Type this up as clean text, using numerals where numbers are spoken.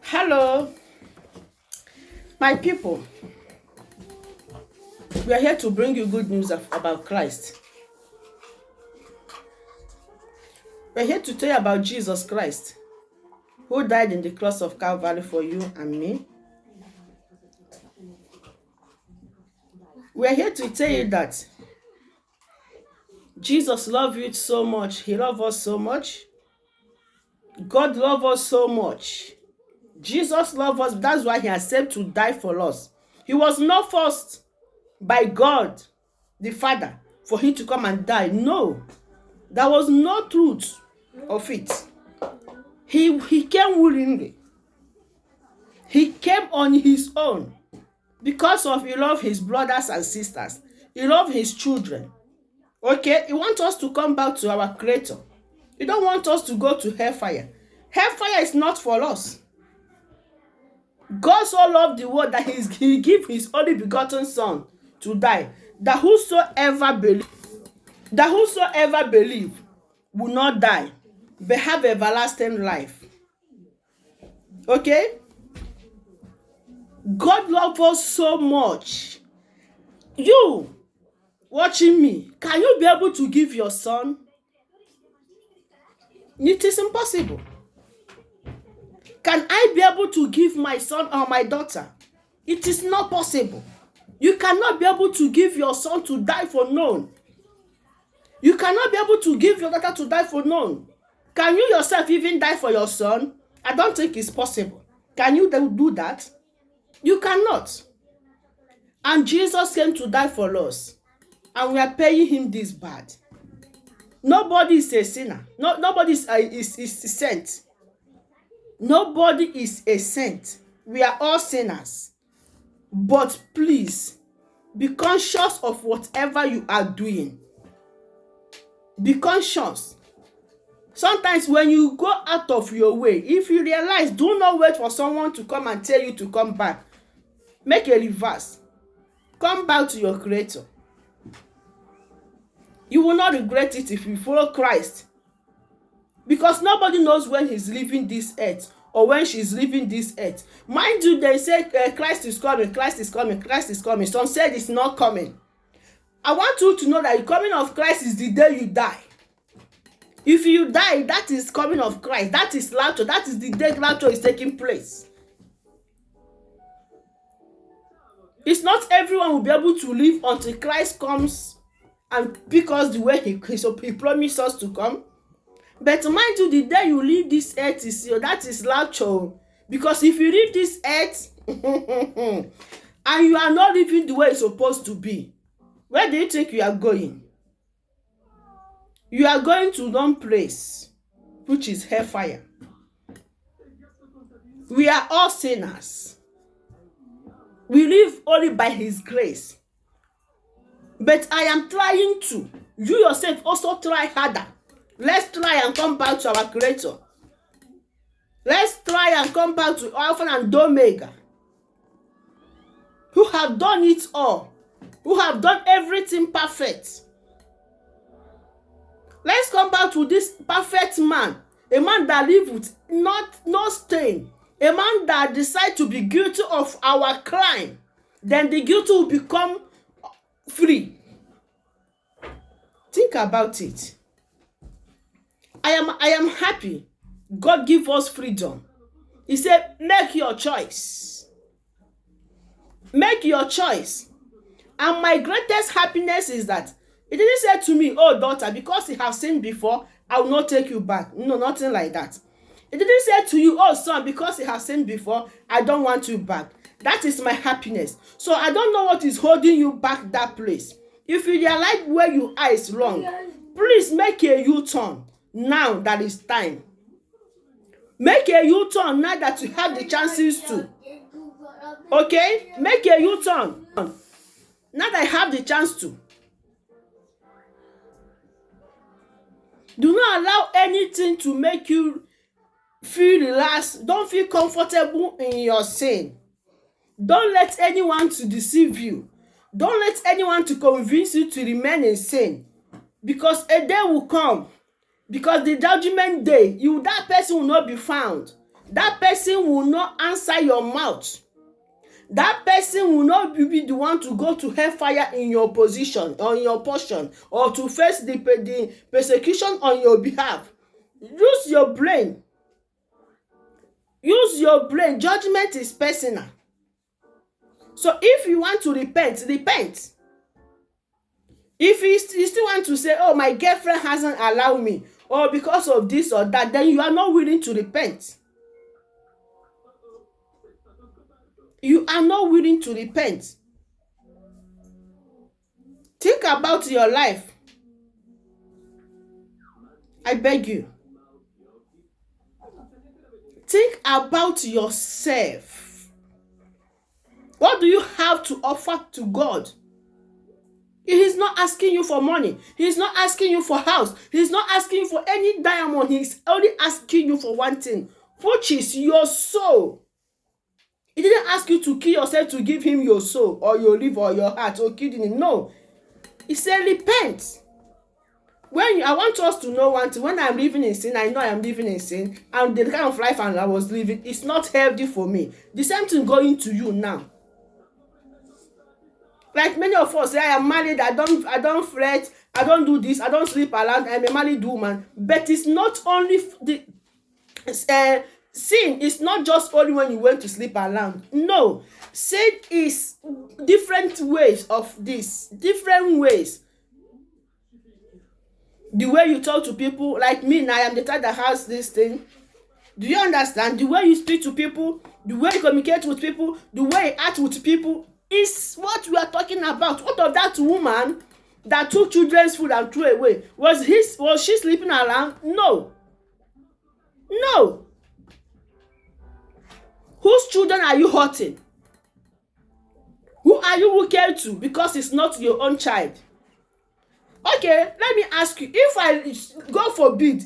Hello, my people. We are here to bring you good news about Christ. We are here to tell you about Jesus Christ, who died in the cross of Calvary for you and me. We are here to tell you that Jesus loved you so much. He loved us so much. God loved us so much. Jesus loved us. That's why he accepted to die for us. He was not forced by God, the Father, for him to come and die. No, there was no truth of it. He came willingly. He came on his own because of he loved his brothers and sisters. He loved his children. Okay, he wants us to come back to our Creator. He don't want us to go to hellfire. Hellfire is not for us. God so loved the world that he gave his only begotten Son to die, that whosoever believe will not die, but have everlasting life. Okay? God loves us so much. You watching me, can you be able to give your son? It is impossible. Can I be able to give my son or my daughter? It is not possible. You cannot be able to give your son to die for none. You cannot be able to give your daughter to die for none. Can you yourself even die for your son? I don't think it's possible. Can you do that? You cannot. And Jesus came to die for us. And we are paying him this bad. Nobody is a sinner. Nobody is sent. Nobody is a saint. We are all sinners. But please, be conscious of whatever you are doing. Be conscious. Sometimes when you go out of your way, if you realize, do not wait for someone to come and tell you to come back. Make a reverse. Come back to your Creator. You will not regret it if you follow Christ. Because nobody knows when he's leaving this earth or when she's leaving this earth. Mind you, they say Christ is coming, Christ is coming, Christ is coming. Some said it's not coming. I want you to know that the coming of Christ is the day you die. If you die, that is coming of Christ. That is rapture. That is the day rapture is taking place. It's not everyone will be able to live until Christ comes and pick us the way he promised us to come. But mind you, the day you leave this earth that is rapture. Because if you leave this earth and you are not living the way it's supposed to be, where do you think you are going? You are going to one place, which is hellfire. We are all sinners. We live only by his grace. But I am trying to. You yourself also try harder. Let's try and come back to our Creator. Let's try and come back to Alpha and Omega, who have done it all, who have done everything perfect. Let's come back to this perfect man, a man that lives with no stain, a man that decides to be guilty of our crime. Then the guilty will become free. Think about it. I am happy. God give us freedom. He said, make your choice. Make your choice. And my greatest happiness is that he didn't say to me, oh daughter, because you have sinned before, I will not take you back. No, nothing like that. He didn't say to you, oh son, because you have sinned before, I don't want you back. That is my happiness. So I don't know what is holding you back that place. If you realize where you are is wrong, please make a U-turn. Now that is time. Make a U-turn now that you have the chances to. Okay? Make a U-turn. Now that I have the chance to. Do not allow anything to make you feel relaxed. Don't feel comfortable in your sin. Don't let anyone to deceive you. Don't let anyone to convince you to remain in sin. Because a day will come. Because the judgment day, that person will not be found. That person will not answer your mouth. That person will not be the one to go to hellfire in your position, on your portion, or to face the persecution on your behalf. Use your brain. Use your brain. Judgment is personal. So if you want to repent, repent. If you still want to say, oh, my girlfriend hasn't allowed me, or because of this or that, then you are not willing to repent. You are not willing to repent. Think about your life. I beg you. Think about yourself. What do you have to offer to God? He is not asking you for money. He is not asking you for house. He is not asking you for any diamond. He is only asking you for one thing, which is your soul. He didn't ask you to kill yourself to give him your soul or your liver or your heart or kidney. No. He said repent. I want us to know one thing. When I'm living in sin, I know I am living in sin. And the kind of life I was living is not healthy for me. The same thing going to you now. Like many of us say, I am married, I don't flirt, I don't do this, I don't sleep around, I'm a married woman. But it's not only the sin is not just only when you went to sleep around. No, sin is different ways of this, different ways. The way you talk to people, like me now, I am the type that has this thing. Do you understand? The way you speak to people, the way you communicate with people, the way you act with people is what we are talking about. What of that woman that took children's food and threw away? Was she sleeping around? No. No. Whose children are you hurting? Who are you wicked to? Because it's not your own child. Okay, let me ask you, if God forbid,